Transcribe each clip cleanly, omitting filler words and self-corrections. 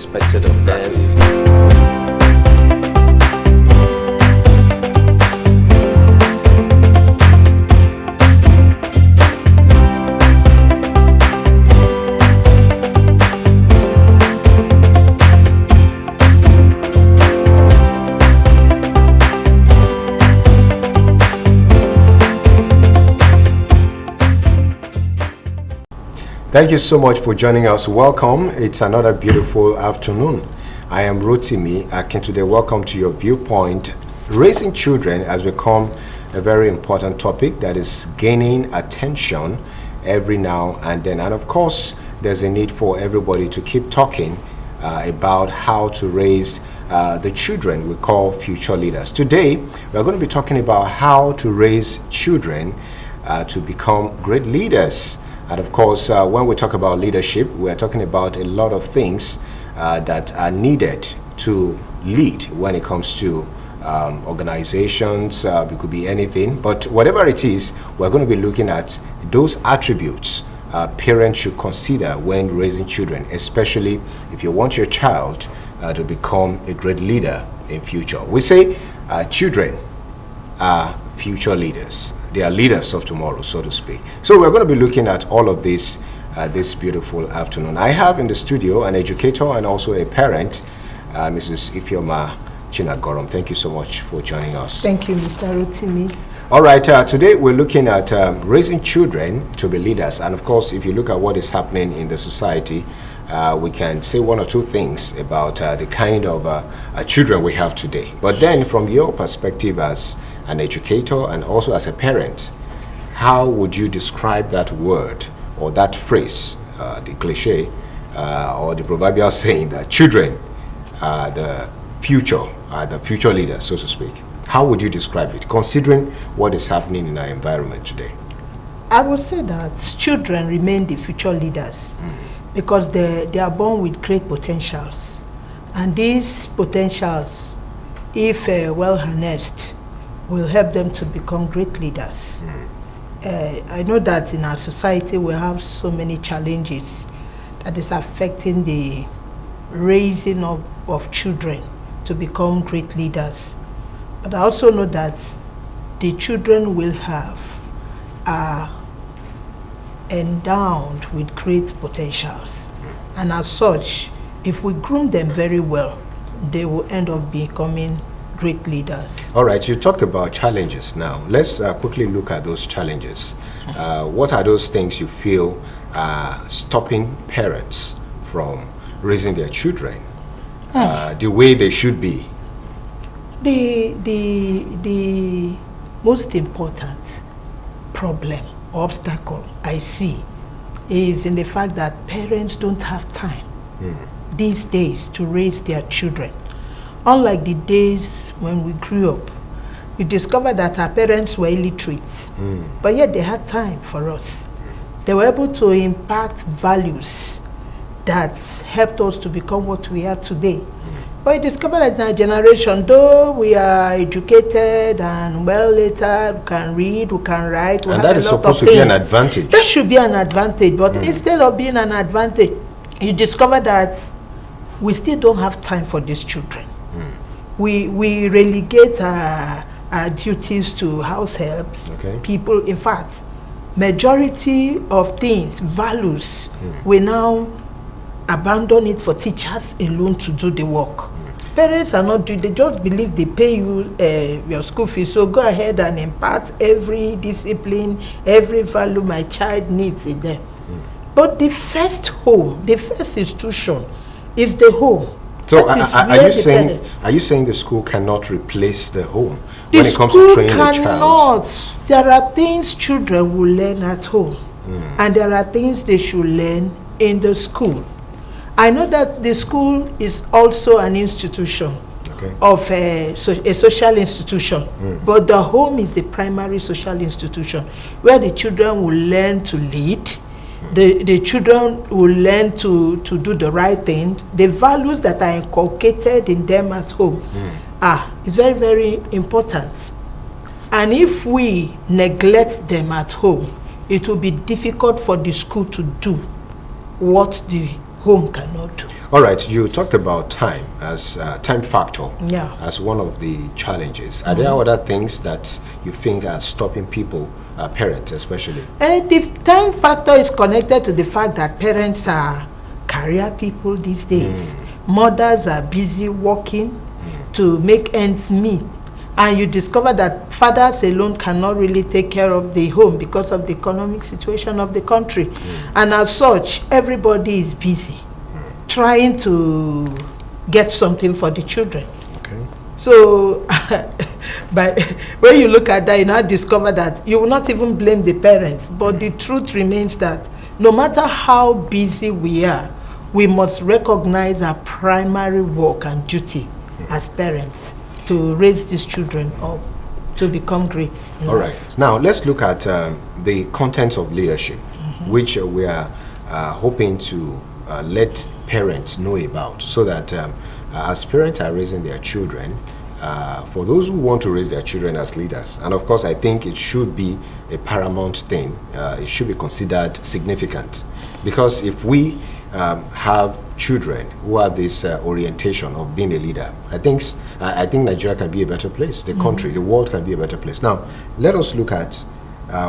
expected of them. Thank you so much for joining us. Welcome. It's another beautiful afternoon. I am Rotimi. Akintunde, welcome to your viewpoint. Raising children has become a very important topic that is gaining attention every now and then. And of course, there's a need for everybody to keep talking about how to raise the children we call future leaders. Today, we're going to be talking about how to raise children to become great leaders. And of course, when we talk about leadership, we are talking about a lot of things that are needed to lead when it comes to organizations. It could be anything, but whatever it is, we're going to be looking at those attributes parents should consider when raising children, especially if you want your child to become a great leader in future. We say children are future leaders. They are leaders of tomorrow, so to speak. So we're going to be looking at all of this this beautiful afternoon. I have in the studio an educator and also a parent, Mrs. Ifeoma Chinagorom. Thank you so much for joining us. Thank you, Mr. Rotimi. All right, today we're looking at raising children to be leaders. And of course, if you look at what is happening in the society, we can say one or two things about the kind of children we have today. But then from your perspective as an educator and also as a parent, how would you describe that word or that phrase, the cliche or the proverbial saying that children are the future leaders, so to speak? How would you describe it, considering what is happening in our environment today? I would say that children remain the future leaders because they are born with great potentials. And these potentials, if well harnessed, will help them to become great leaders. I know that in our society we have so many challenges that is affecting the raising of children to become great leaders. But I also know that the children will have are endowed with great potentials. And as such, if we groom them very well, they will end up becoming great leaders. All right, you talked about challenges now. Let's quickly look at those challenges. What are those things you feel are stopping parents from raising their children the way they should be? The most important problem, obstacle I see is in the fact that parents don't have time these days to raise their children. Unlike the days when we grew up, we discovered that our parents were illiterate, but yet they had time for us. They were able to impact values that helped us to become what we are today. But we discovered that in our generation, though we are educated and well later, we can read, we can write, we and have that is a lot supposed of to be things. an advantage. That should be an advantage, but instead of being an advantage, you discover that we still don't have time for these children. We relegate our duties to house helps, people. In fact, majority of things, values, we now abandon it for teachers alone to do the work. Parents are not doing, they just believe they pay you your school fees, so go ahead and impart every discipline, every value my child needs in them. But the first home, the first institution is the home. So are you saying the school cannot replace the home when it comes to training a child? There are things children will learn at home, and there are things they should learn in the school. I know that the school is also an institution of a social institution, but the home is the primary social institution where the children will learn to lead. The children will learn to do the right thing. The values that are inculcated in them at home is very, very important. And if we neglect them at home, it will be difficult for the school to do what the home cannot do. All right, you talked about time as time factor as one of the challenges. Are there other things that you think are stopping people, parents especially? The time factor is connected to the fact that parents are career people these days. Mothers are busy working to make ends meet. And you discover that fathers alone cannot really take care of the home because of the economic situation of the country. And as such, everybody is busy trying to get something for the children. Okay. So, but when you look at that, you now discover that you will not even blame the parents. But the truth remains that no matter how busy we are, we must recognize our primary work and duty as parents to raise these children up to become great. All right. Now, let's look at the contents of leadership, which we are hoping to let parents know about, so that as parents are raising their children, for those who want to raise their children as leaders, and of course I think it should be a paramount thing, it should be considered significant, because if we have children who have this orientation of being a leader, I think Nigeria can be a better place, the country, the world can be a better place. Now, let us look at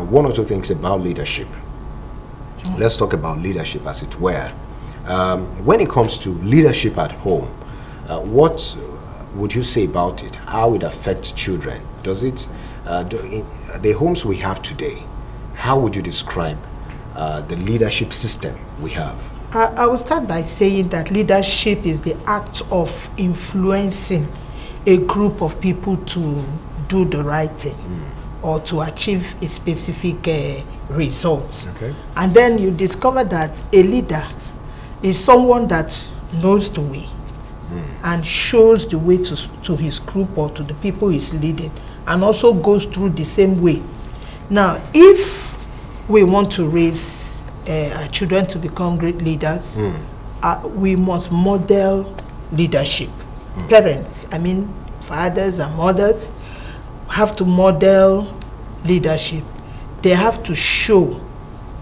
one or two things about leadership. Let's talk about leadership, as it were. When it comes to leadership at home, what would you say about it? How it affects children? Does it, in the homes we have today, how would you describe the leadership system we have? I will start by saying that leadership is the act of influencing a group of people to do the right thing or to achieve a specific result. Okay. And then you discover that a leader is someone that knows the way and shows the way to his group or to the people he's leading, and also goes through the same way. Now, if we want to raise our children to become great leaders, we must model leadership. Parents, I mean fathers and mothers, have to model leadership. They have to show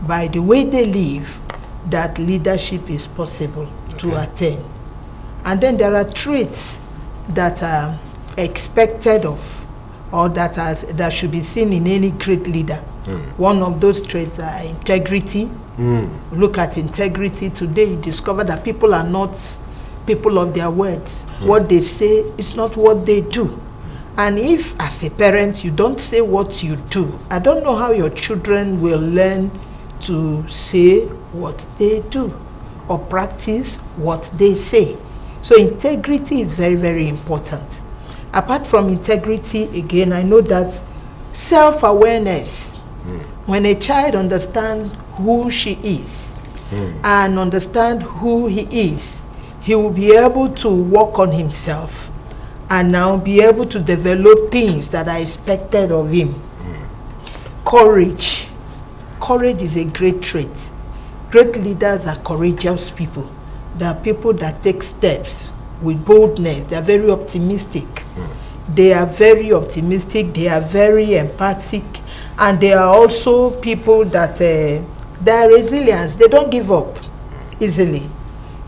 by the way they live that leadership is possible to attain. And then there are traits that are expected of, or that should be seen in any great leader. One of those traits are integrity. Look at integrity today. You discover that people are not people of their words. What they say is not what they do. And if, as a parent, you don't say what you do, I don't know how your children will learn to say what they do or practice what they say. So integrity is very, very important. Apart from integrity, again, I know that self-awareness, when a child understands who she is and understand who he is, he will be able to work on himself and now be able to develop things that are expected of him. Courage. Courage is a great trait. Great leaders are courageous people. They are people that take steps with boldness. They are very optimistic. They are very optimistic. They are very empathic. And they are also people that they are resilient. They don't give up easily.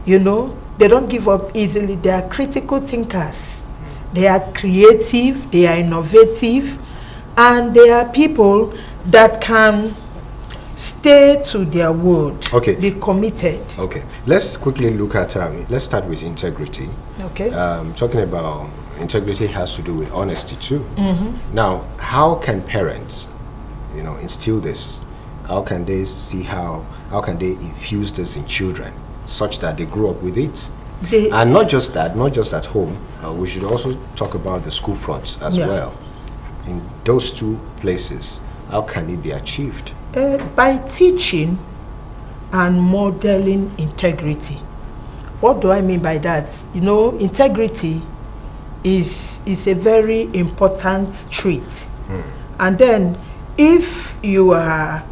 You know, they don't give up easily. They are critical thinkers. They are creative. They are innovative. And they are people that can stay to their word. Okay. Be committed. Okay. Let's quickly look at, let's start with integrity. Okay. Talking about integrity has to do with honesty too. Now, how can parents, instill this? How can they see how can they infuse this in children such that they grow up with it? And not just that, not just at home, we should also talk about the school front as well. In those two places, how can it be achieved? By teaching and modeling integrity. What do I mean by that? Integrity is a very important trait. And then if you are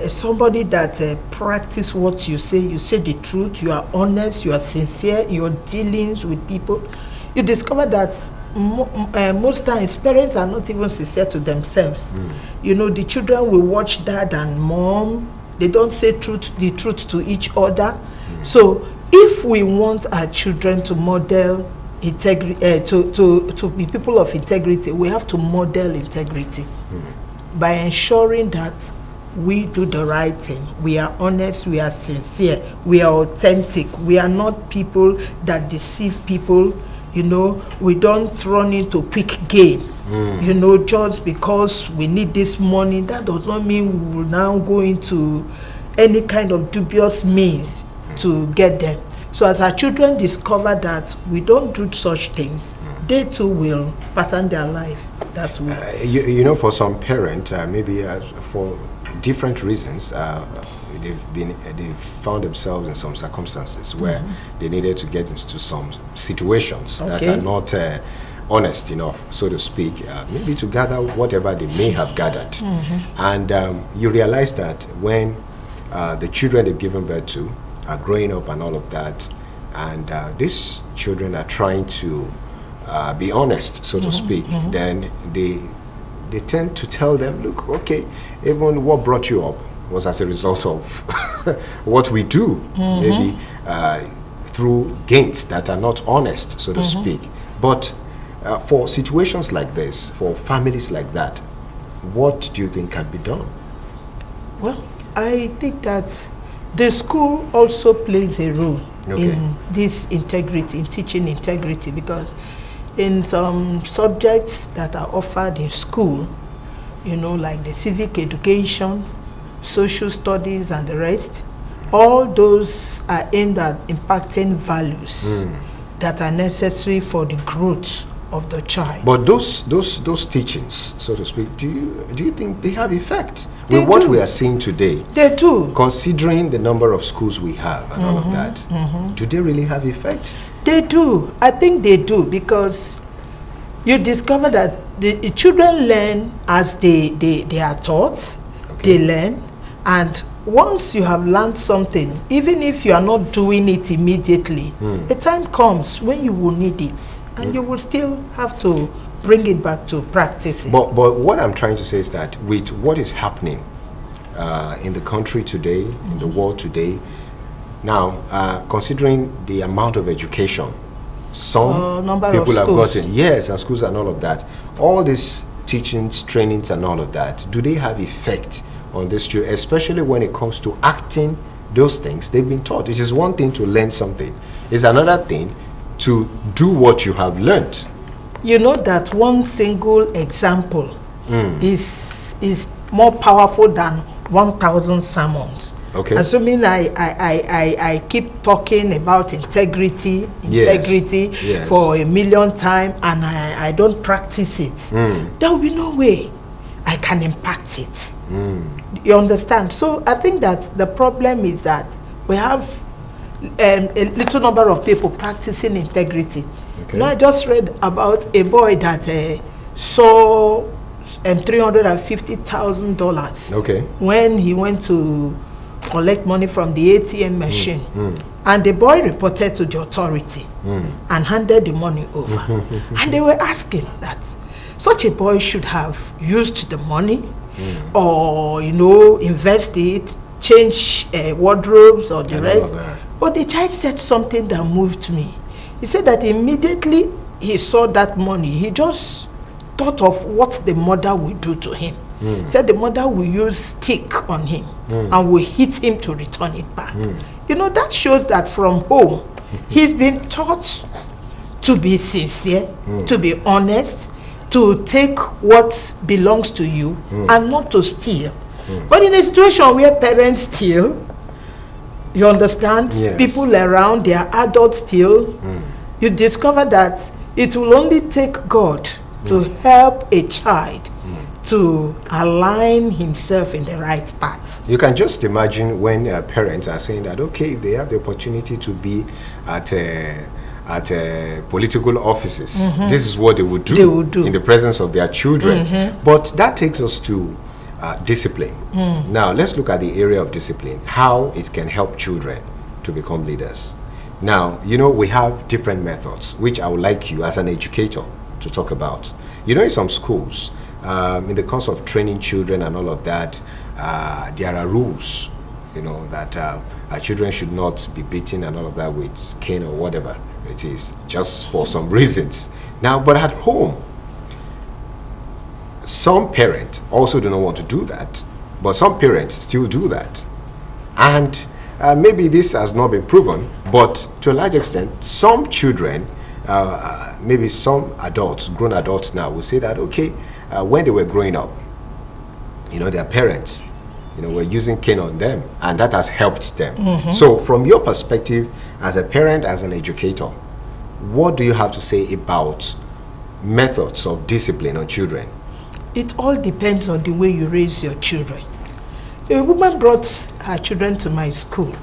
somebody that practice what you say the truth, you are honest, you are sincere in your dealings with people, you discover that most times parents are not even sincere to themselves. The children will watch dad and mom. They don't say the truth to each other. So if we want our children to model integrity, to be people of integrity, we have to model integrity by ensuring that we do the right thing. We are honest, we are sincere, we are authentic. We are not people that deceive people. You know, we don't run into quick gain. You know, just because we need this money, that does not mean we will now go into any kind of dubious means to get them. So as our children discover that we don't do such things, they too will pattern their life that way. You know, for some parents, maybe for different reasons, they've found themselves in some circumstances where they needed to get into some situations that are not honest enough, so to speak, maybe to gather whatever they may have gathered. And you realize that when the children they've given birth to are growing up and all of that, and these children are trying to be honest, so to speak, then they tend to tell them, look, okay, even what brought you up was as a result of what we do, maybe through gains that are not honest, so to speak. But for situations like this, for families like that, what do you think can be done? Well, I think that the school also plays a role in this integrity, in teaching integrity, because in some subjects that are offered in school, you know, like the civic education, social studies and the rest, all those are aimed at impacting values that are necessary for the growth of the child. But those teachings, so to speak, do you think they have effect with what we are seeing today? They do. Considering the number of schools we have and all of that, do they really have effect? They do. I think they do, because you discover that the children learn as they are taught. They learn, and once you have learned something, even if you are not doing it immediately, a time comes when you will need it, and you will still have to bring it back to practice. But what I'm trying to say is that with what is happening in the country today, in the world today, now considering the amount of education some people have gotten, yes, and schools and all of that, all these teachings, trainings and all of that, do they have effect on this children, especially when it comes to acting those things they've been taught? It is one thing to learn something, it's another thing to do what you have learned. You know that one single example is more powerful than 1,000 sermons. Okay. Assuming I keep talking about integrity for a million times and I don't practice it, there will be no way I can impact it. You understand? So I think that the problem is that we have a little number of people practicing integrity. Now I just read about a boy that saw $350,000 when he went to collect money from the ATM machine, and the boy reported to the authority and handed the money over. And they were asking that such a boy should have used the money or, you know, invest it, change wardrobes or the rest. But the child said something that moved me. He said that immediately he saw that money, he just thought of what the mother will do to him. Said the mother will use stick on him and will hit him to return it back. You know, that shows that from home he's been taught to be sincere, to be honest, to take what belongs to you and not to steal. But in a situation where parents steal, you understand, people around, they are adults still, you discover that it will only take God to help a child to align himself in the right path. You can just imagine when parents are saying that, okay, if they have the opportunity to be at political offices, this is what they would do in the presence of their children. But that takes us to discipline. Now, let's look at the area of discipline, how it can help children to become leaders. Now, you know, we have different methods, which I would like you as an educator to talk about. You know, in some schools, in the course of training children and all of that, there are rules, you know, that children should not be beaten and all of that with cane or whatever it is, just for some reasons. Now, but at home, some parents also do not want to do that, but some parents still do that. And maybe this has not been proven, but to a large extent, some children, maybe some adults, grown adults now, will say that, okay, when they were growing up, their parents, were using cane on them, and that has helped them. So from your perspective, as a parent, as an educator, what do you have to say about methods of discipline on children? It all depends on the way you raise your children. A woman brought her children to my school,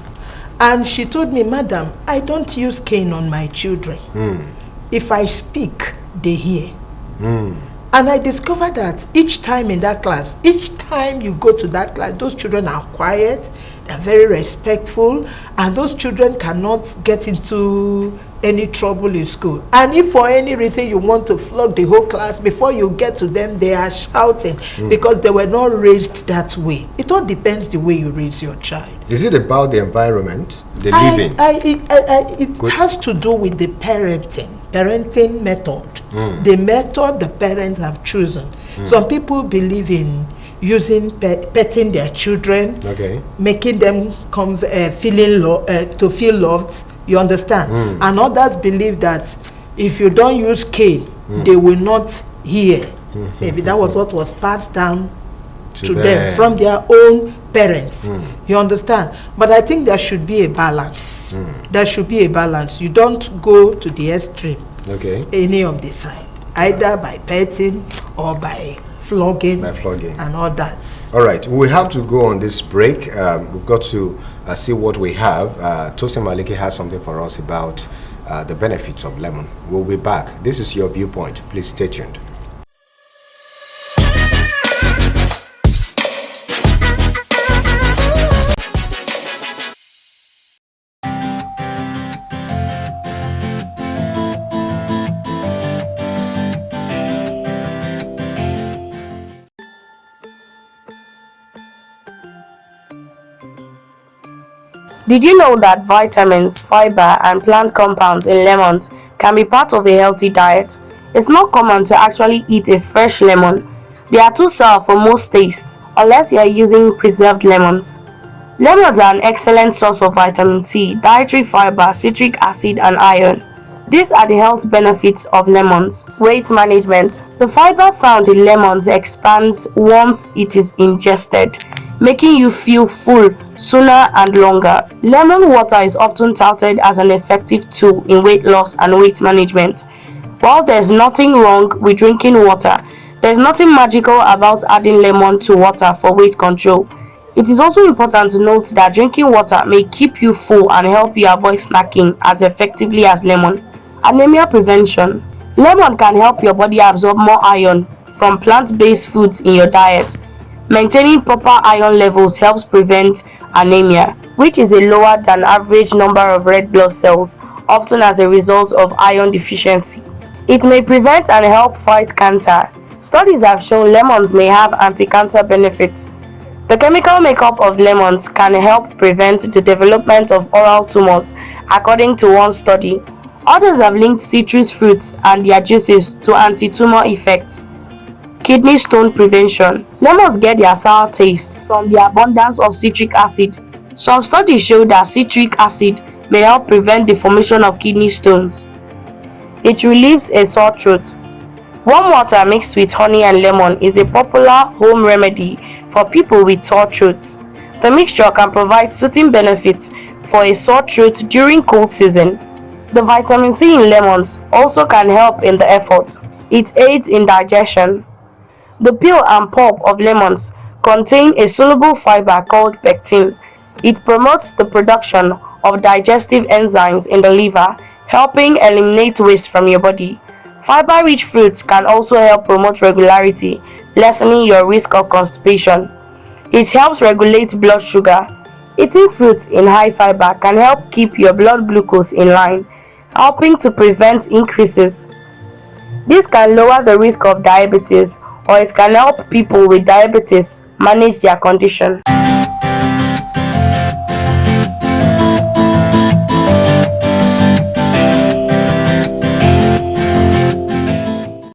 and she told me, "Madam, I don't use cane on my children. If I speak, they hear." And I discovered that each time in that class, each time you go to that class, those children are quiet, they're very respectful, and those children cannot get into any trouble in school. And if for any reason you want to flog the whole class, before you get to them, they are shouting because they were not raised that way. It all depends the way you raise your child. Is it about the environment they live in? It has to do with the parenting method. The method the parents have chosen. Some people believe in using petting their children, making them to feel loved. You understand? And others believe that if you don't use cane, they will not hear. Maybe that was what was passed down to them from their own parents. You understand? But I think there should be a balance. There should be a balance. You don't go to the extreme. Any of the side, either by petting or by flogging and all that. All right, we have to go on this break. We've got to see what we have. Tosin Maliki has something for us about the benefits of lemon. We'll be back. This is Your Viewpoint. Please stay tuned. Did you know that vitamins, fiber, and plant compounds in lemons can be part of a healthy diet? It's not common to actually eat a fresh lemon. They are too sour for most tastes, unless you are using preserved lemons. Lemons are an excellent source of vitamin C, dietary fiber, citric acid, and iron. These are the health benefits of lemons. Weight management. The fiber found in lemons expands once it is ingested, making you feel full sooner and longer. Lemon water is often touted as an effective tool in weight loss and weight management. While there's nothing wrong with drinking water, there's nothing magical about adding lemon to water for weight control. It is also important to note that drinking water may keep you full and help you avoid snacking as effectively as lemon. Anemia prevention. Lemon can help your body absorb more iron from plant-based foods in your diet. Maintaining proper iron levels helps prevent anemia, which is a lower than average number of red blood cells, often as a result of iron deficiency. It may prevent and help fight cancer. Studies have shown lemons may have anti-cancer benefits. The chemical makeup of lemons can help prevent the development of oral tumors, according to one study. Others have linked citrus fruits and their juices to anti-tumor effects. Kidney stone prevention. Lemons get their sour taste from the abundance of citric acid. Some studies show that citric acid may help prevent the formation of kidney stones. It relieves a sore throat. Warm water mixed with honey and lemon is a popular home remedy for people with sore throats. The mixture can provide soothing benefits for a sore throat during cold season. The vitamin C in lemons also can help in the effort. It aids in digestion. The peel and pulp of lemons contain a soluble fiber called pectin. It promotes the production of digestive enzymes in the liver, helping eliminate waste from your body. Fiber-rich fruits can also help promote regularity, lessening your risk of constipation. It helps regulate blood sugar. Eating fruits in high fiber can help keep your blood glucose in line, helping to prevent increases. This can lower the risk of diabetes, or it can help people with diabetes manage their condition.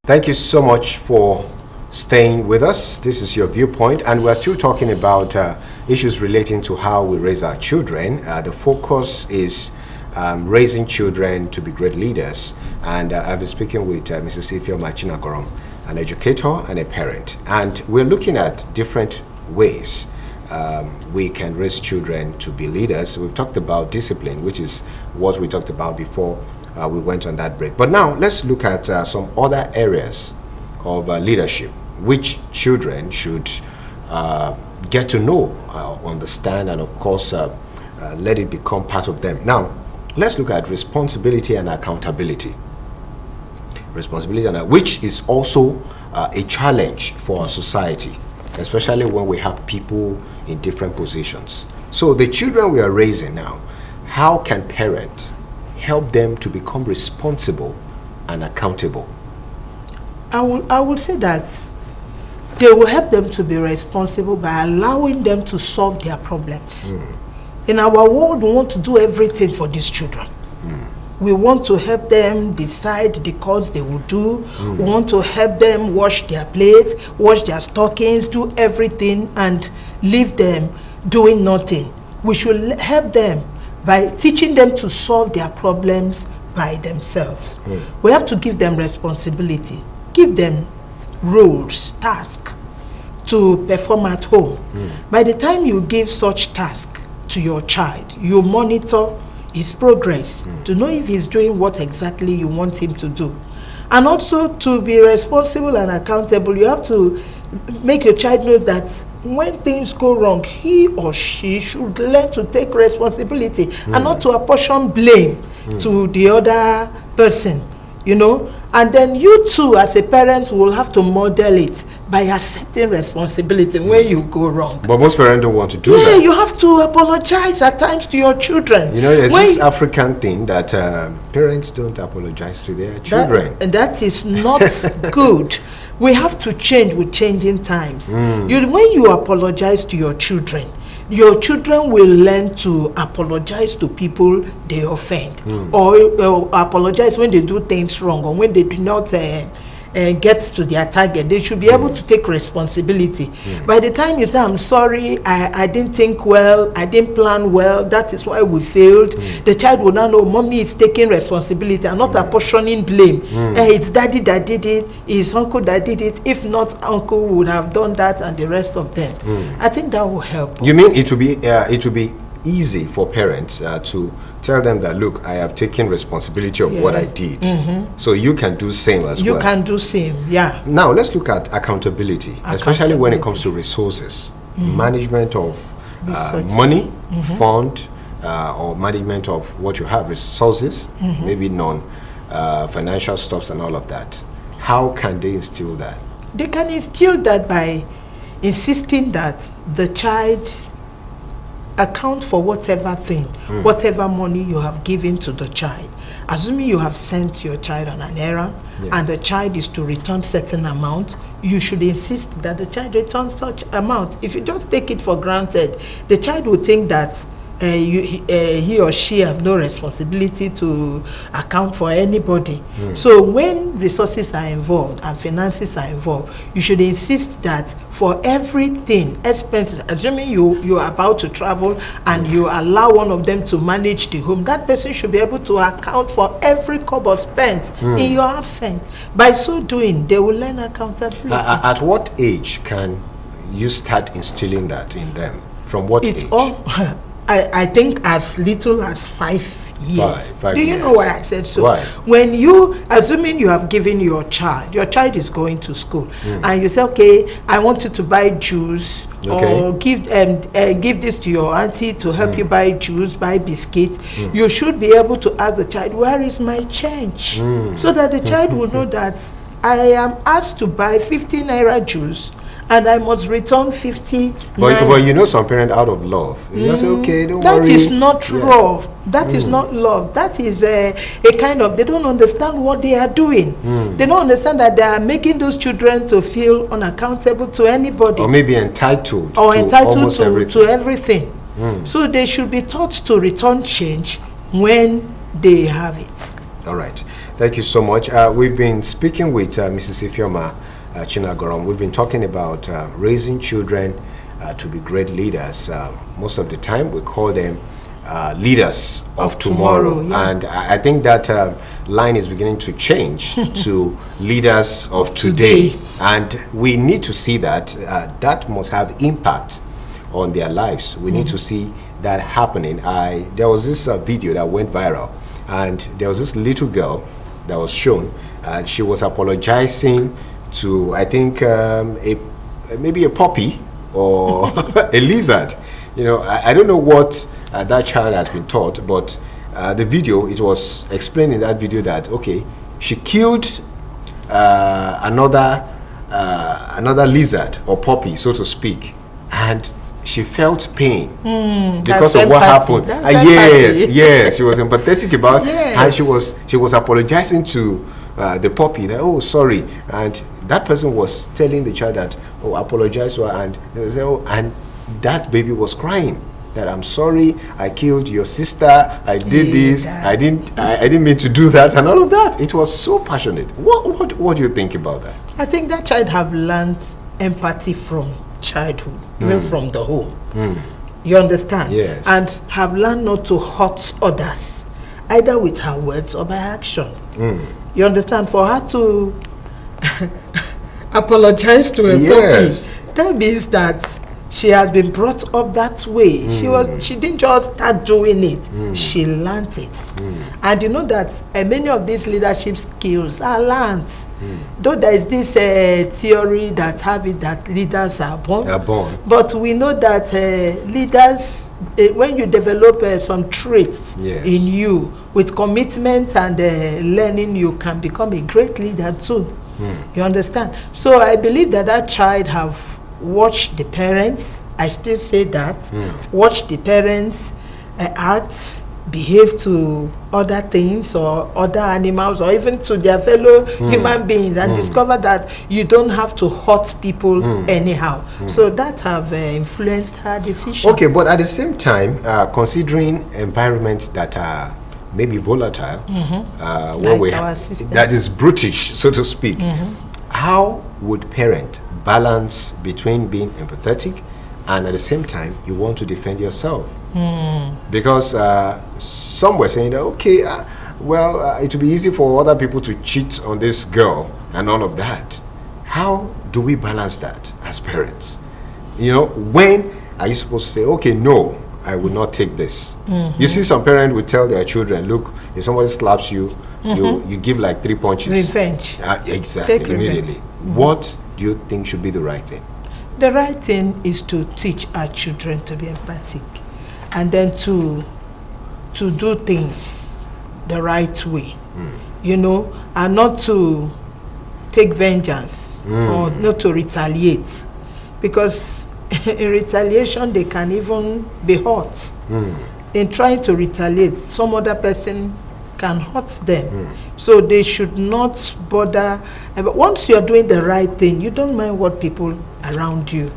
Thank you so much for staying with us. This is your viewpoint, and we're still talking about issues relating to how we raise our children. The focus is raising children to be great leaders, and I've been speaking with Mrs. Ifeoma Chinagorom, an educator and a parent, and we're looking at different ways we can raise children to be leaders. We've talked about discipline, which is what we talked about before we went on that break. But now let's look at some other areas of leadership which children should get to know, understand, and of course let it become part of them. Now let's look at responsibility and accountability. Responsibility, and which is also a challenge for our society, especially when we have people in different positions. So the children we are raising now, how can parents help them to become responsible and accountable? I will say that they will help them to be responsible by allowing them to solve their problems. In our world, we want to do everything for these children. We want to help them decide the course they will do. We want to help them wash their plates, wash their stockings, do everything, and leave them doing nothing. We should help them by teaching them to solve their problems by themselves. We have to give them responsibility, give them roles, tasks to perform at home. By the time you give such task to your child, you monitor his progress to know if he's doing what exactly you want him to do. And also, to be responsible and accountable, you have to make your child know that when things go wrong, he or she should learn to take responsibility and not to apportion blame to the other person, you know. And then you too, as a parent, will have to model it by accepting responsibility when you go wrong. But most parents don't want to do that. Yeah, you have to apologize at times to your children. You know, there's this African thing that parents don't apologize to their children. That is not good. We have to change with changing times. When you apologize to your children will learn to apologize to people they offend, or apologize when they do things wrong, or when they do not get to their target. They should be able to take responsibility. By the time you say, I'm sorry, I didn't think well, I didn't plan well, that is why we failed, the child will now know mommy is taking responsibility and not apportioning blame. It's daddy that did it, it's uncle that did it. If not, uncle would have done that, and the rest of them. I think that will help. You mean it will be easy for parents to tell them that, look, I have taken responsibility of what I did, so you can do same as well. You can do same, yeah. Now let's look at accountability, especially when it comes to resources, management of money, fund, or management of what you have, resources, maybe financial stuffs and all of that. How can they instill that? They can instill that by insisting that the child account for whatever thing, whatever money you have given to the child. Assuming you have sent your child on an errand, and the child is to return certain amount, you should insist that the child returns such amount. If you just take it for granted, the child will think that he or she have no responsibility to account for anybody. So when resources are involved and finances are involved, you should insist that for everything, expenses, assuming you are about to travel and you allow one of them to manage the home, that person should be able to account for every kobo spent in your absence. By so doing, they will learn accountability. At what age can you start instilling that in them? From what age? I think as little as 5 years. Five Do you years. know why I said so? Why? When you, assuming you have given your child is going to school, and you say, okay, I want you to buy juice, or give this to your auntie to help you buy juice, buy biscuit, you should be able to ask the child, where is my change? So that the child will know that I am asked to buy 15 naira juice, and I must return 50. But you know, some parents out of love, you say, okay, don't worry. That is not love. That is not love. That is a kind of, they don't understand what they are doing. They don't understand that they are making those children to feel unaccountable to anybody. Or maybe entitled to everything. So they should be taught to return change when they have it. All right. Thank you so much. We've been speaking with Mrs. Ifeoma Chinagorom. We've been talking about raising children to be great leaders. Most of the time, we call them leaders of tomorrow. Yeah. And I think that line is beginning to change to leaders of today. And we need to see that that must have impact on their lives. We need to see that happening. There was this video that went viral, and there was this little girl that was shown. She was apologizing to, I think, maybe a puppy or a lizard. You know, I don't know what that child has been taught, but the video, it was explained in that video that, okay, she killed another lizard or puppy, so to speak, and she felt pain because of what happened. Yes, she was empathetic about it, and she was apologizing to the puppy that, oh, sorry, and that person was telling the child that, oh, apologize to her, and they say, oh, and that baby was crying that, I'm sorry, I killed your sister, I did this, I didn't mean to do that, and all of that. It was so passionate. What do you think about that? I think that child have learned empathy from childhood, even from the home. You understand? Yes. And have learned not to hurt others, either with her words or by action. You understand? For her to apologize to a puppy, that means that she has been brought up that way. She didn't just start doing it. She learned it. And you know that many of these leadership skills are learned. Though there is this theory that have it that leaders are born. But we know that leaders, when you develop some traits in you with commitment and learning, you can become a great leader too. You understand? So I believe that that child have watched the parents. I still say that. Watch the parents act, behave to other things or other animals or even to their fellow human beings, and discover that you don't have to hurt people anyhow. So that have influenced her decision. Okay, but at the same time, considering environments that are maybe volatile, like our system, that is brutish, so to speak, how would parent balance between being empathetic and at the same time you want to defend yourself? Because some were saying that, okay, it will be easy for other people to cheat on this girl and all of that. How do we balance that as parents? You know, when are you supposed to say, okay, no, I will not take this? You see, some parents would tell their children, look, if somebody slaps you, you give like 3 punches. Revenge. Exactly, Take immediately. What do you think should be the right thing? The right thing is to teach our children to be empathic, and then to do things the right way, you know, and not to take vengeance or not to retaliate, because in retaliation they can even be hurt. In trying to retaliate, some other person can hurt them. So they should not bother. But once you are doing the right thing, you don't mind what people around you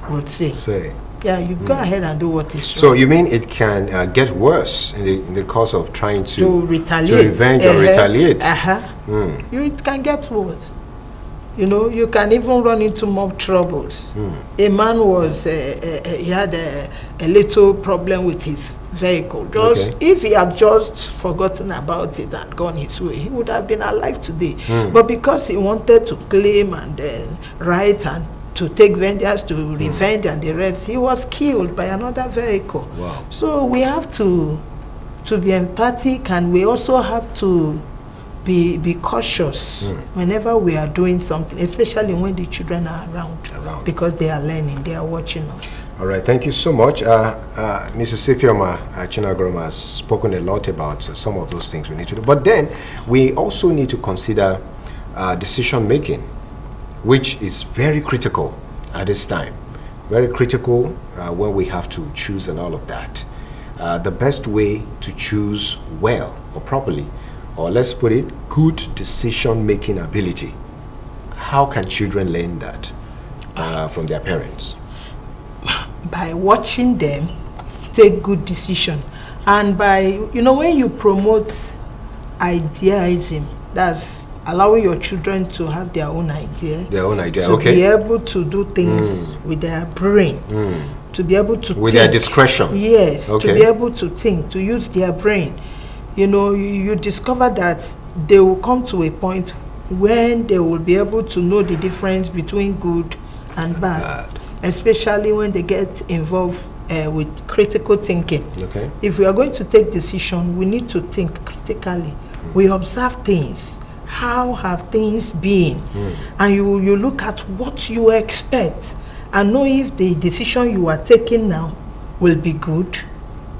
will say. Yeah, you go ahead and do what is right. So you mean it can get worse in the course of trying to retaliate, to revenge or retaliate? It can get worse. You know, you can even run into more troubles. A man was, he had a little problem with his vehicle. If he had just forgotten about it and gone his way, he would have been alive today. But because he wanted to claim and write and to take vengeance, to revenge and the rest, he was killed by another vehicle. Wow. So we have to be empathic, and we also have to be cautious whenever we are doing something, especially when the children are around, because they are learning, they are watching us. All right, thank you so much. Mrs. Ifeoma Chinagorom has spoken a lot about some of those things we need to do. But then we also need to consider decision making, which is very critical at this time. Very critical when we have to choose and all of that. The best way to choose well or properly, or let's put it, good decision-making ability. How can children learn that from their parents? By watching them take good decision, and by, you know, when you promote idealism. That's allowing your children to have their own idea. Their own idea, to okay. be able to do things with their brain. To be able to with think. their discretion. Yes, okay. to be able to think, to use their brain. You know, you discover that they will come to a point when they will be able to know the difference between good and bad. Especially when they get involved with critical thinking. Okay. If we are going to take decision, we need to think critically. We observe things. How have things been? And you look at what you expect and know if the decision you are taking now will be good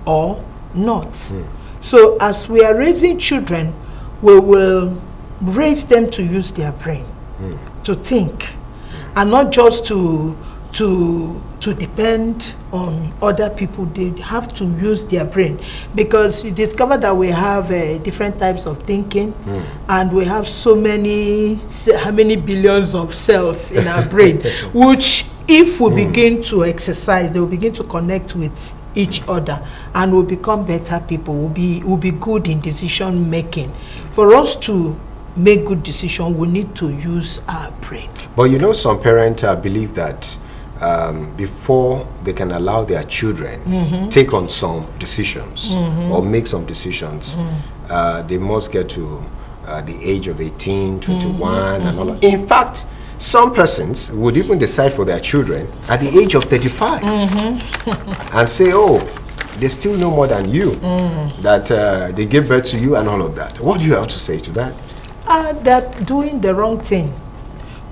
or not. So as we are raising children, we will raise them to use their brain, to think, and not just to depend on other people. They have to use their brain, because you discover that we have different types of thinking, and we have so many, how many billions of cells in our brain, which if we begin to exercise, they will begin to connect with each other, and will become better people. Will be good in decision making. For us to make good decision, we need to use our brain. But you know, some parents believe that before they can allow their children take on some decisions or make some decisions, they must get to the age of 18, 21 and all that. In fact, some persons would even decide for their children at the age of 35 and say, oh, they still know more than you, that they gave birth to you and all of that. What do you have to say to that? That doing the wrong thing.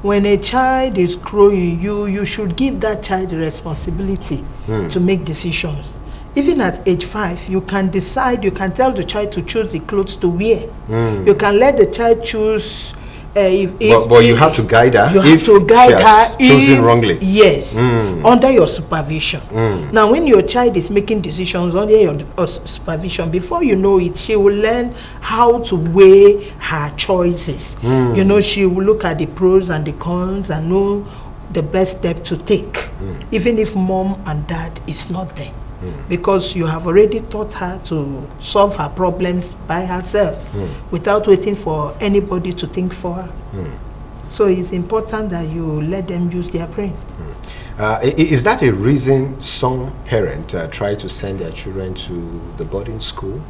When a child is growing, you should give that child the responsibility to make decisions. Even at age 5, you can decide, you can tell the child to choose the clothes to wear. You can let the child choose. But you have to guide her. You have to guide her choosing wrongly. Yes, under your supervision. Now, when your child is making decisions under your supervision, before you know it, she will learn how to weigh her choices. You know, she will look at the pros and the cons and know the best step to take, even if mom and dad is not there. Because you have already taught her to solve her problems by herself without waiting for anybody to think for her. So it's important that you let them use their brain. Is that a reason some parents try to send their children to the boarding school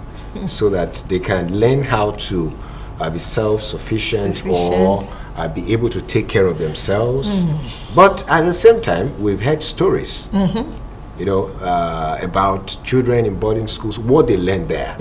so that they can learn how to be self-sufficient or be able to take care of themselves? But at the same time, we've heard stories you know, about children in boarding schools, what they learn there.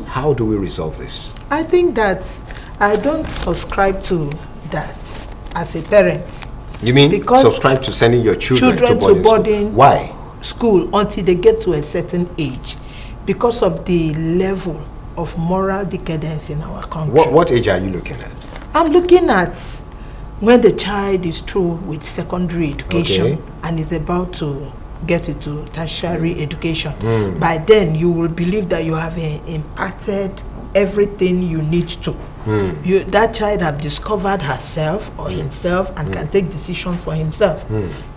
How do we resolve this? I think that I don't subscribe to that as a parent. You mean because subscribe to sending your children to boarding school? Why? School until they get to a certain age, because of the level of moral decadence in our country. What age are you looking at? I'm looking at when the child is through with secondary education and is about to get into tertiary education. By then, you will believe that you have imparted everything you need to. That child have discovered herself or himself and can take decisions for himself.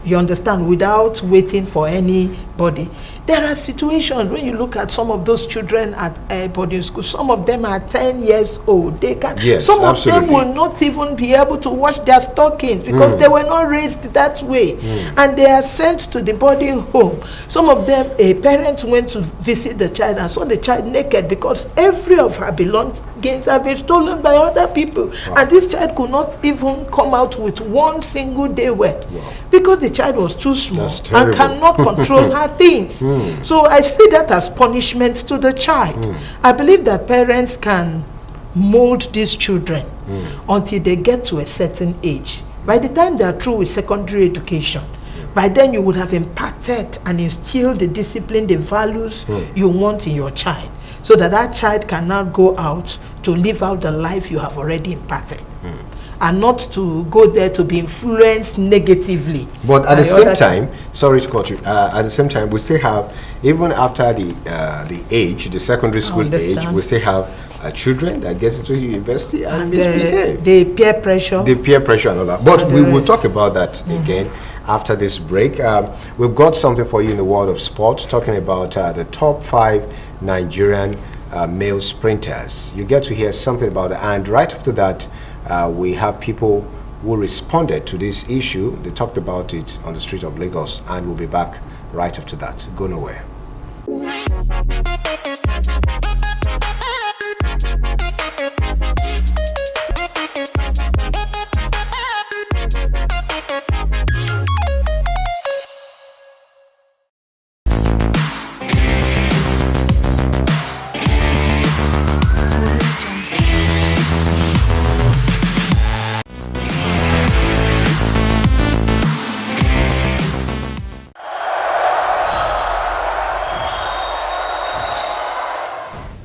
You understand, without waiting for anybody. There are situations when you look at some of those children at boarding school, some of them are 10 years old. They can. Yes, some absolutely. of them will not even be able to wash their stockings because they were not raised that way. And they are sent to the boarding home. Some of them, a parent went to visit the child and saw the child naked because every of her belongings have been stolen by other people. And this child could not even come out with one single day wet because the child was too small and cannot control her things. So I see that as punishment to the child. I believe that parents can mold these children until they get to a certain age. By the time they are through with secondary education, by then you would have imparted and instilled the discipline, the values you want in your child, so that that child can now go out to live out the life you have already imparted. And not to go there to be influenced negatively. But at the same time, sorry to cut you, at the same time, we still have, even after the age, the secondary school age, we still have children that get into university and misbehave. The peer pressure. The peer pressure and all that. But we will talk about that again after this break. We've got something for you in the world of sport, talking about the top 5 Nigerian male sprinters. You get to hear something about that. And right after that, we have people who responded to this issue. They talked about it on the street of Lagos, and we'll be back right after that. Go nowhere.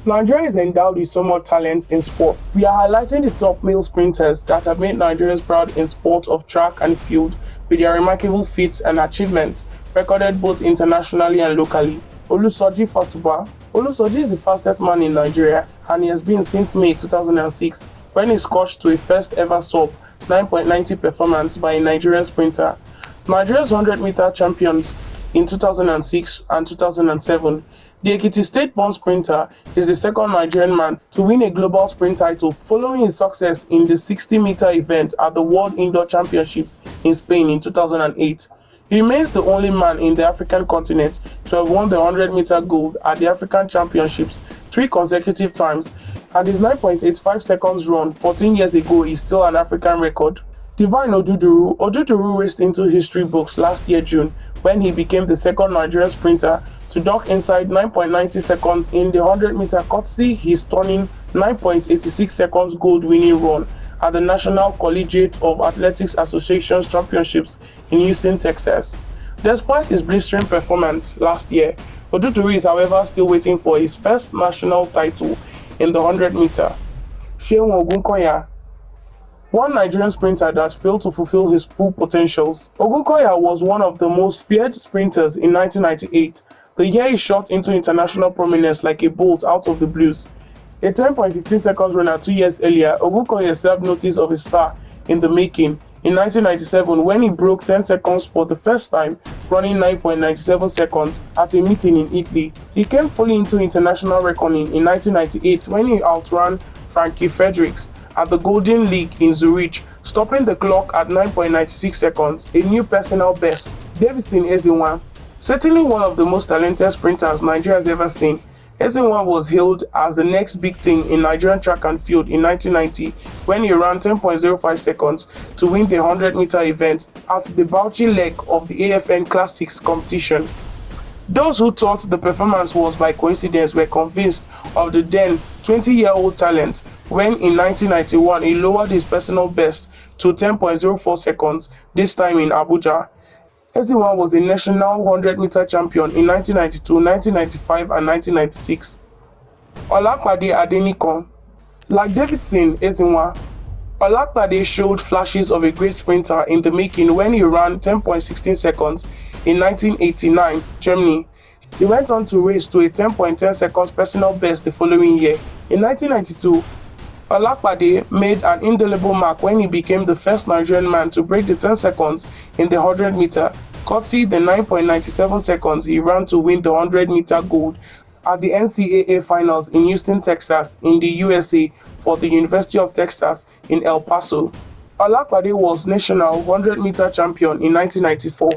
Nigeria is endowed with so much talent in sports. We are highlighting the top male sprinters that have made Nigerians proud in sport of track and field with their remarkable feats and achievements, recorded both internationally and locally. Olusoji Fasuba. Olusoji is the fastest man in Nigeria, and he has been since May 2006, when he scorched to a first ever sub 9.90 performance by a Nigerian sprinter. Nigeria's 100-meter champions in 2006 and 2007. The Ekiti State-born sprinter is the second Nigerian man to win a global sprint title following his success in the 60-meter event at the World Indoor Championships in Spain in 2008. He remains the only man in the African continent to have won the 100-meter gold at the African Championships 3 consecutive times, and his 9.85 seconds run 14 years ago is still an African record. Divine Oduduru raced into history books last year June when he became the second Nigerian sprinter to dock inside 9.90 seconds in the 100-meter courtesy his stunning 9.86 seconds gold-winning run at the National Collegiate of Athletics Association's Championships in Houston, Texas. Despite his blistering performance last year, Oduduru is however still waiting for his first national title in the 100-meter. Seun Ogunkoya, one Nigerian sprinter that failed to fulfill his full potentials. Ogunkoya was one of the most feared sprinters in 1998, the year he shot into international prominence like a bolt out of the blues. A 10.15 seconds runner 2 years earlier, Ogunkoya served notice of his star in the making in 1997 when he broke 10 seconds for the first time, running 9.97 seconds at a meeting in Italy. He came fully into international reckoning in 1998 when he outran Frankie Fredericks at the Golden League in Zurich, stopping the clock at 9.96 seconds, a new personal best. Davidson Ezenwa, certainly one of the most talented sprinters Nigeria has ever seen, Ezenwa was hailed as the next big thing in Nigerian track and field in 1990 when he ran 10.05 seconds to win the 100-meter event at the Bauchi leg of the AFN Classics competition. Those who thought the performance was by coincidence were convinced of the then 20-year-old talent when in 1991 he lowered his personal best to 10.04 seconds, this time in Abuja. Ezenwa was a national 100-meter champion in 1992, 1995 and 1996. Olakpade Adenikon. Like Davidson Ezenwa, Olakpade showed flashes of a great sprinter in the making when he ran 10.16 seconds in 1989, Germany. He went on to race to a 10.10 seconds personal best the following year. In 1992, Olakpade made an indelible mark when he became the first Nigerian man to break the 10 seconds in the 100-meter, courtesy the 9.97 seconds he ran to win the 100-meter gold at the NCAA Finals in Houston, Texas, in the USA for the University of Texas in El Paso. Olakpade was national 100-meter champion in 1994.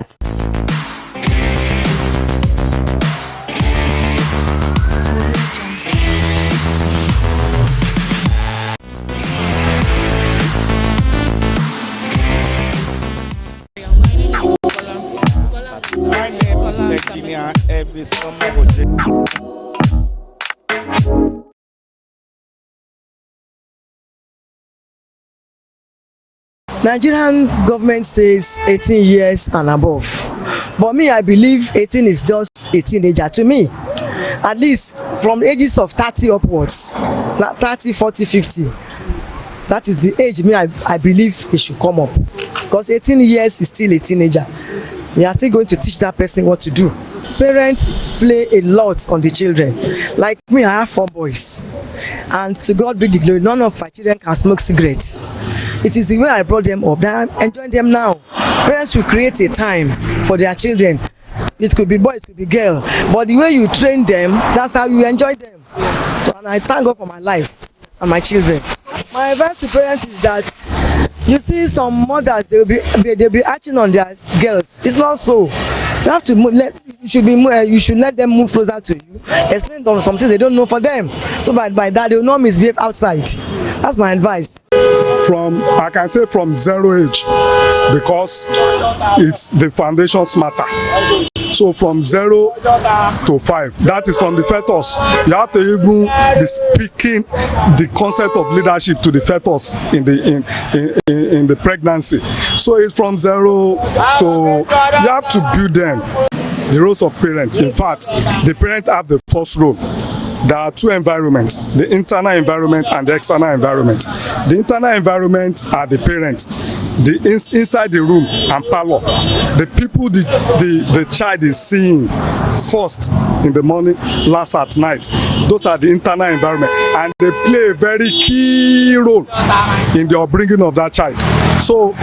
Every summer would Nigerian government says 18 years and above, but me, I believe 18 is just a teenager to me. At least from ages of 30 upwards, 30, 40, 50. That is the age me I believe it should come up, because 18 years is still a teenager. We are still going to teach that person what to do. Parents play a lot on the children. Like me, I have 4 boys, and to God be the glory, none of my children can smoke cigarettes. It is the way I brought them up that I'm enjoying them now. Parents will create a time for their children. It could be boy, it could be girl, but the way you train them, that's how you enjoy them. So, and I thank God for my life and my children. My advice to parents is that you see some mothers, they'll be acting on their girls. It's not so. You have to you should let them move closer to you. Explain them something they don't know for them. So by that they will not misbehave outside. That's my advice. I can say from 0 age, because it's the foundations matter. So from 0 to 5, that is from the fetus. You have to even be speaking the concept of leadership to the fetus in the pregnancy. So it's from 0 to, you have to build them the roles of parents. In fact, the parents have the first role. There are two environments, the internal environment and the external environment. The internal environment are the parents, inside the room and parlor, the people the child is seeing first in the morning, last at night. Those are the internal environment, and they play a very key role in the upbringing of that child. So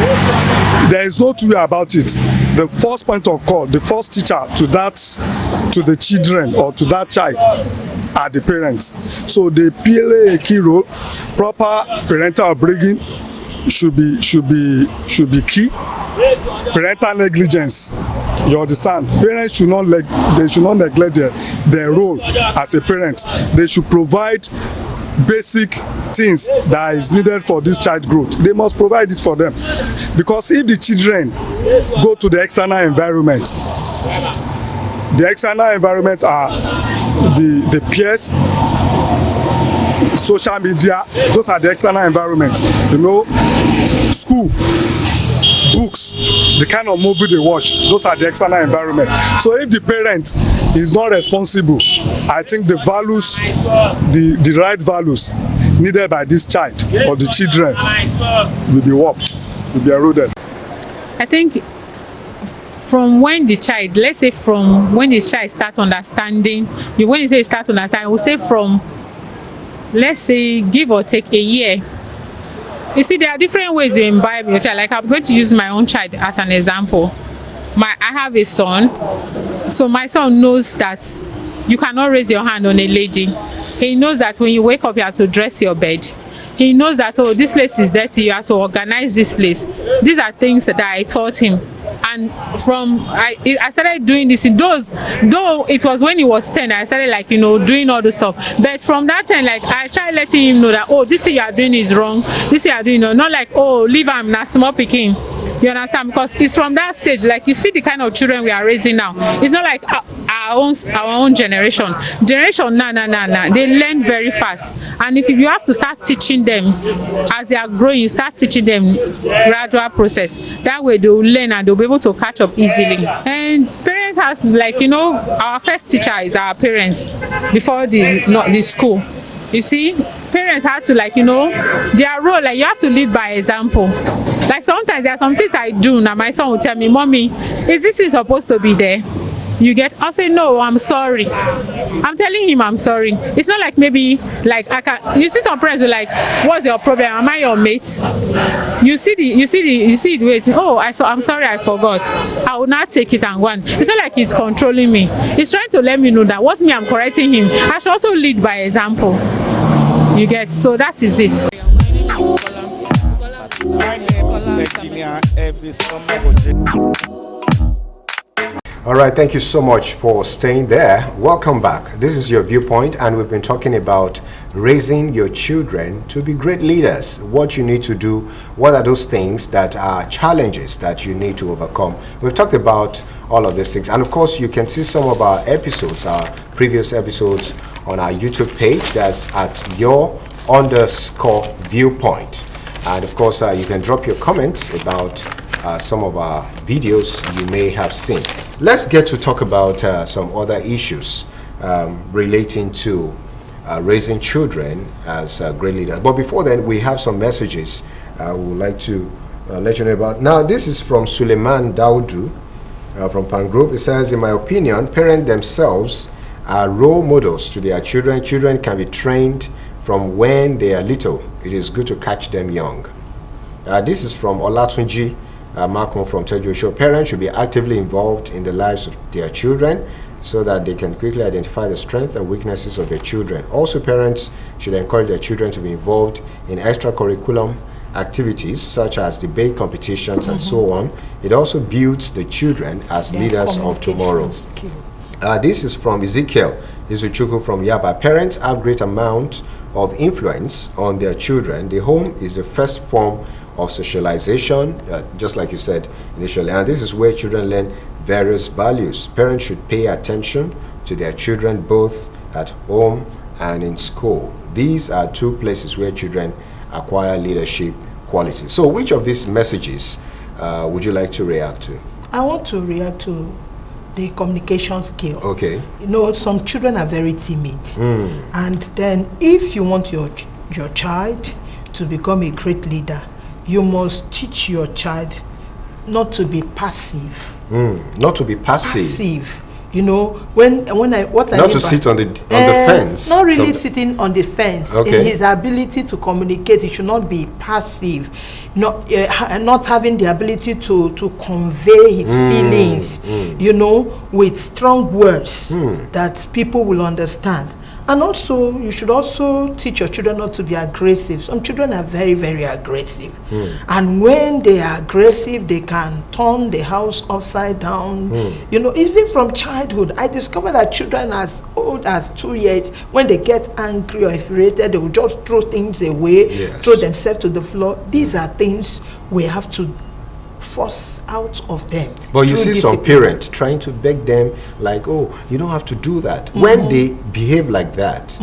there is no two way about it. The first point of call, the first teacher to the children or to that child are the parents. So they play a key role. Proper parental upbringing should be key. Parental negligence, you understand? Parents should not neglect their role as a parent. They should provide basic things that is needed for this child growth. They must provide it for them, because if the children go to the external environment, the external environment are the peers, social media. Those are the external environment. You know, school, books, the kind of movie they watch, those are the external environment. So if the parent is not responsible, I think the values, the right values needed by this child or the children will be warped, will be eroded. I think from when the child, let's say from when the child start understanding, when you say start understanding, I will say from, let's say, give or take a year. You see, there are different ways you imbibe your child. Like, I'm going to use my own child as an example. I have a son, so my son knows that you cannot raise your hand on a lady. He knows that when you wake up, you have to dress your bed. He knows that, oh, this place is dirty, you have to organize this place. These are things that I taught him. And I started doing this, though it was when he was 10, I started, like, doing all the stuff. But from that time, like, I tried letting him know that, oh, this thing you are doing is wrong, this thing you are doing, not like, oh, leave him, na small pikin. You understand? Because it's from that stage, like, you see the kind of children we are raising now. It's not like our own generation. They learn very fast. And if you have to start teaching them as they are growing, you start teaching them gradual process. That way they will learn and they'll be able to catch up easily. And parents have, like, our first teacher is our parents before the school. You see, parents have to, like, their role, like, you have to lead by example. Like, sometimes there are some things I do now, my son will tell me, Mommy, is this thing supposed to be there? You get, I'll say, no, I'm sorry. I'm telling him I'm sorry. It's not like, maybe, like, you see some parents are like, what's your problem? Am I your mate? You see the way, oh, I'm sorry, I forgot. I will not take it and go on. It's not like he's controlling me. He's trying to let me know that what I'm correcting him, I should also lead by example. You get, so that is it. All right, thank you so much for staying there. Welcome back. This is Your Viewpoint, and we've been talking about raising your children to be great leaders. What you need to do, what are those things that are challenges that you need to overcome. We've talked about all of these things, and of course you can see some of our episodes, our previous episodes, on our YouTube page. That's at your_viewpoint. And of course, you can drop your comments about some of our videos you may have seen. Let's get to talk about some other issues relating to raising children as great leaders. But before then, we have some messages we would like to let you know about. Now, this is from Suleiman Daudu from Pangrove. It says, in my opinion, parents themselves are role models to their children. Children can be trained from when they are little. It is good to catch them young. This is from Olatunji Malcolm from Tejo Show. Parents should be actively involved in the lives of their children so that they can quickly identify the strengths and weaknesses of their children. Also, parents should encourage their children to be involved in extracurriculum activities such as debate competitions and so on. It also builds the children as leaders of tomorrow. This is from Ezekiel Izuchukwu from Yaba. Parents have great amount of influence on their children. The home is the first form of socialization, just like you said initially, and this is where children learn various values. Parents should pay attention to their children both at home and in school. These are two places where children acquire leadership qualities. So which of these messages would you like to react to? I want to react to the communication skill. Okay. You know, some children are very timid. And then if you want your child to become a great leader, you must teach your child not to be passive. Not to be passive. Passive. You know, what I mean not to sit on the fence. Not really sitting on the fence. Okay. In his ability to communicate, he should not be passive. Not having the ability to convey his feelings, you know, with strong words that people will understand. And also, you should also teach your children not to be aggressive. Some children are very, very aggressive. And when they are aggressive, they can turn the house upside down. You know, even from childhood, I discovered that children as old as 2 years, when they get angry or infuriated, they will just throw things away, throw themselves to the floor. These are things we have to force out of them. But you see some parents trying to beg them like, oh, you don't have to do that. When they behave like that,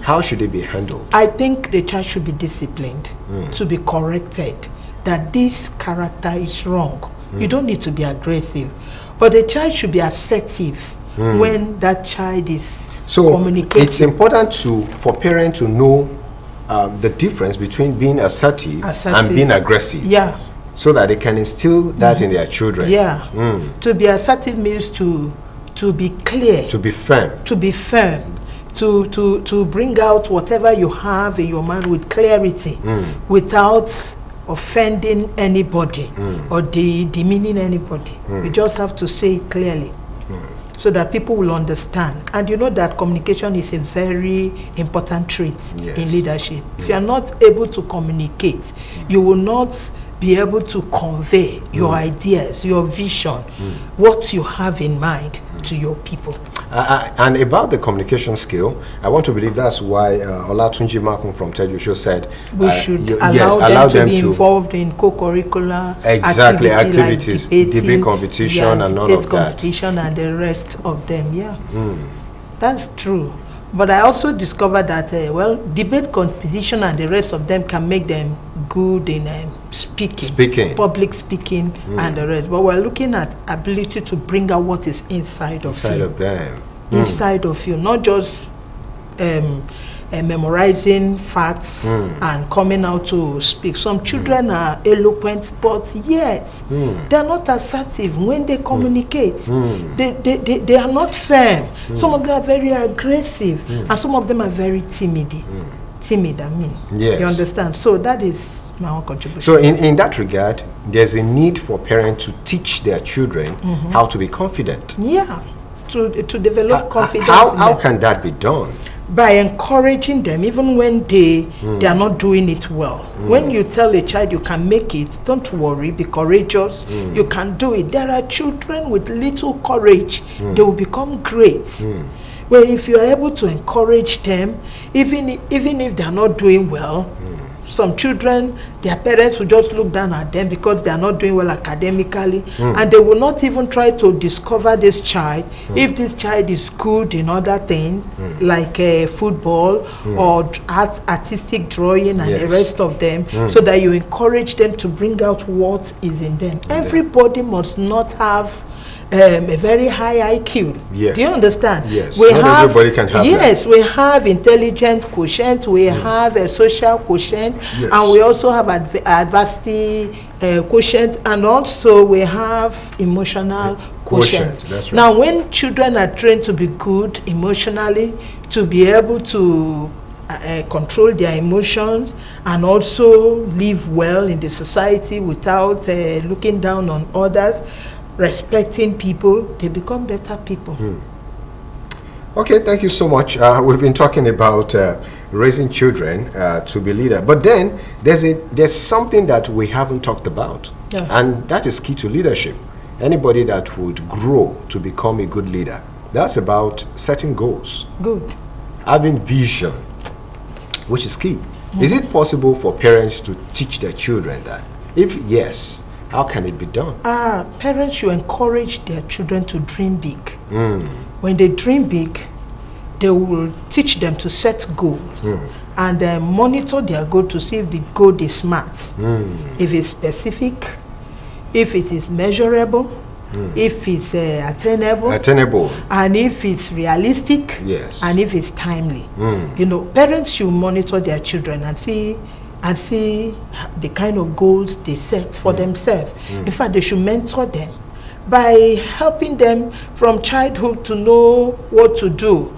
how should they be handled? I think the child should be disciplined, to be corrected, that this character is wrong. You don't need to be aggressive. But the child should be assertive when that child is communicating. It's important for parents to know the difference between being assertive and being aggressive. Yeah. So that they can instill that in their children. Yeah. To be assertive means to be clear. To be firm. To be firm. To bring out whatever you have in your mind with clarity, without offending anybody or demeaning anybody. You just have to say it clearly so that people will understand. And you know that communication is a very important trait in leadership. If you are not able to communicate, you will not be able to convey your ideas, your vision, what you have in mind to your people. And about the communication skill, I want to believe that's why Olatunji Makun from Tejusho said we should allow them to be involved in co-curricular activities like debate competition and all of that. Competition and the rest of them, that's true. But I also discovered that, debate competition and the rest of them can make them good in speaking, public speaking, and the rest. But we're looking at ability to bring out what is inside of them. Inside of you, not just memorizing facts and coming out to speak. Some children are eloquent, but yet they're not assertive when they communicate. They are not firm. Some of them are very aggressive, and some of them are very timid. You understand? So that is my own contribution. So in that regard, there's a need for parents to teach their children how to be confident. To develop confidence. How can that be done? By encouraging them, even when they are not doing it well. When you tell a child you can make it, don't worry, be courageous, you can do it. There are children with little courage, they will become great. Well, if you are able to encourage them, even if they are not doing well, some children, their parents will just look down at them because they are not doing well academically, and they will not even try to discover this child if this child is good in other things like football or artistic drawing and the rest of them, so that you encourage them to bring out what is in them. Everybody must not have a very high IQ. Do you understand? Not everybody can have that. We have intelligent quotient, we have a social quotient, and we also have adversity quotient, and also we have emotional quotient. That's right. Now, when children are trained to be good emotionally, to be able to control their emotions and also live well in the society without looking down on others, respecting people, they become better people. Okay, thank you so much. We've been talking about raising children to be leader, but then there's something that we haven't talked about, and that is key to leadership. Anybody that would grow to become a good leader, that's about setting goals. Good. Having vision, which is key. Is it possible for parents to teach their children that? If yes, how can it be done? Parents should encourage their children to dream big. When they dream big, they will teach them to set goals and monitor their goal to see if the goal is smart, if it's specific, if it is measurable, if it's attainable, and if it's realistic, and if it's timely. You know, parents should monitor their children and see the kind of goals they set for themselves. In fact, they should mentor them by helping them from childhood to know what to do.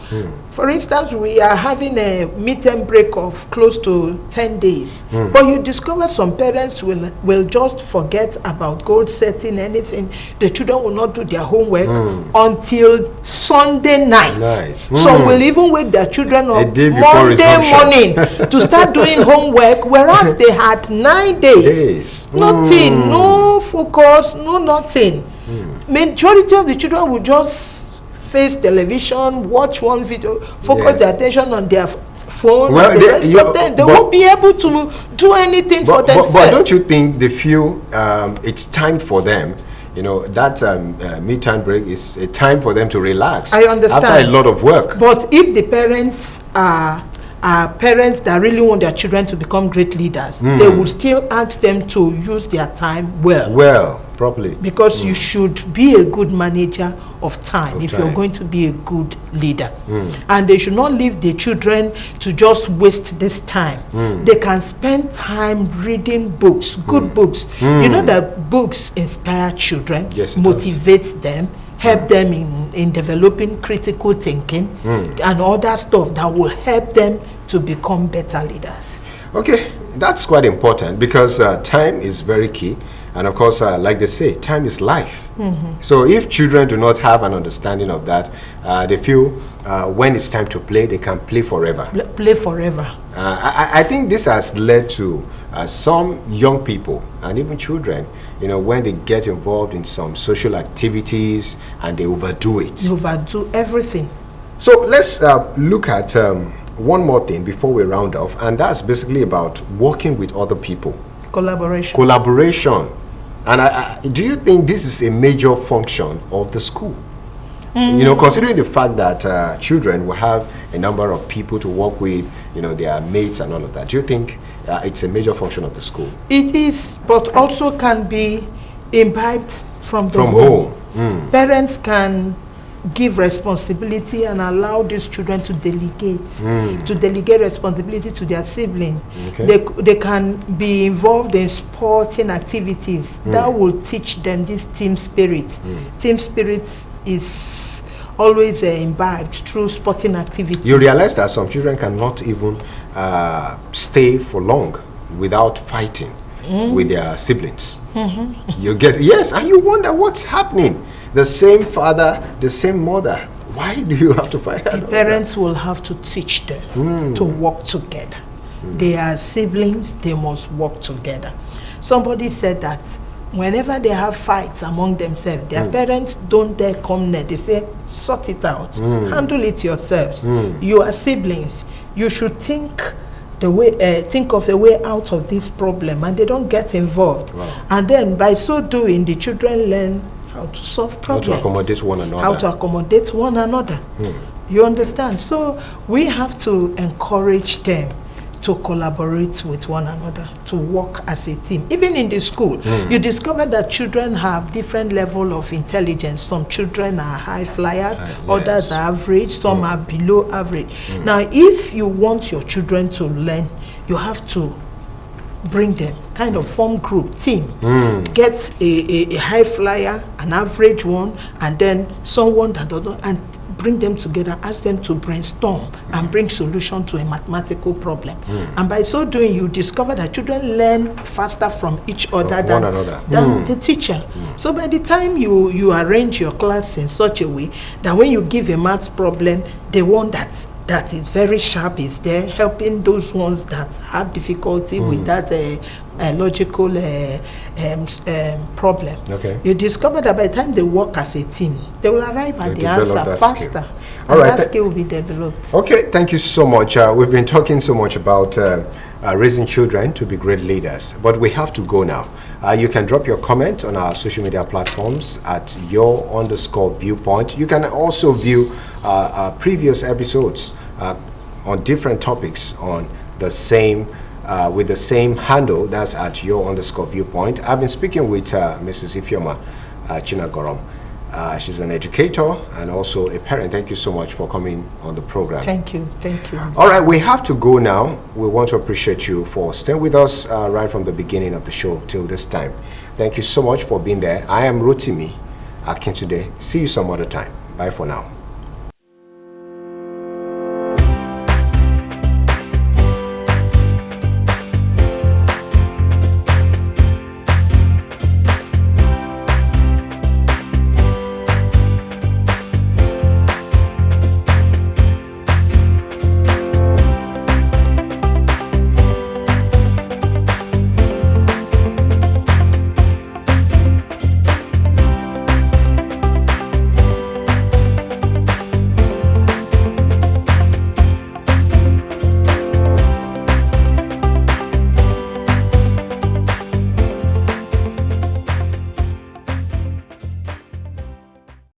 For instance, we are having a midterm break of close to 10 days. But you discover some parents will just forget about goal setting, anything. The children will not do their homework until Sunday night. Some will even wake their children up Monday morning to start doing homework, whereas they had 9 days. Nothing, no focus, no nothing. Majority of the children will just face television, watch one video, focus their attention on their phone. Well, they won't be able to do anything for themselves. But don't you think they feel it's time for them? You know, that midterm break is a time for them to relax. I understand. After a lot of work. But if the parents are parents that really want their children to become great leaders, they will still ask them to use their time well. Properly. Because you should be a good manager of time if you're going to be a good leader. And they should not leave the children to just waste this time. They can spend time reading books, good books. You know that books inspire children, motivate them, help them in developing critical thinking and other stuff that will help them to become better leaders. Okay, that's quite important because time is very key. And of course, like they say, time is life. So if children do not have an understanding of that, they feel when it's time to play, they can play forever. Play forever. I think this has led to some young people and even children, you know, when they get involved in some social activities and they overdo it. You overdo everything. So let's look at one more thing before we round off, and that's basically about working with other people. Collaboration. And do you think this is a major function of the school? You know, considering the fact that children will have a number of people to work with, you know, their mates and all of that. Do you think it's a major function of the school? It is, but also can be imbibed from home. Parents can give responsibility and allow these children to delegate responsibility to their sibling. They can be involved in sporting activities that will teach them this team spirit. Team spirit is always imbibed through sporting activities. You realize that some children cannot even stay for long without fighting with their siblings. You get, and you wonder what's happening. The same father, the same mother. Why do you have to fight? The parents will have to teach them to work together. They are siblings, they must work together. Somebody said that whenever they have fights among themselves, their parents don't dare come near. They say, sort it out, handle it yourselves. You are siblings. You should think of a way out of this problem, and they don't get involved. And then by so doing, the children learn how to solve problems, how to accommodate one another. You understand? So we have to encourage them to collaborate with one another, to work as a team. Even in the school, you discover that children have different level of intelligence. Some children are high flyers, others are average, some are below average. Now, if you want your children to learn, you have to bring them, kind of form group, team. Get a high flyer, an average one, and then someone that doesn't, and bring them together, ask them to brainstorm and bring solution to a mathematical problem. And by so doing, you discover that children learn faster from each other than the teacher. So by the time you arrange your class in such a way that when you give a math problem, the one that is very sharp is there, helping those ones that have difficulty with that logical problem. Okay. You discover that by the time they work as a team, they will arrive at the answer faster. All right, that skill will be developed. Okay, thank you so much. We've been talking so much about raising children to be great leaders, but we have to go now. You can drop your comment on our social media platforms at your_viewpoint. You can also view our previous episodes on different topics on the same with the same handle. That's at your_viewpoint. I've been speaking with Mrs. Ifeoma Chinagorom. She's an educator and also a parent. Thank you so much for coming on the program. Thank you. All right, we have to go now. We want to appreciate you for staying with us right from the beginning of the show till this time. Thank you so much for being there. I am Rotimi Akintunde. See you some other time. Bye for now.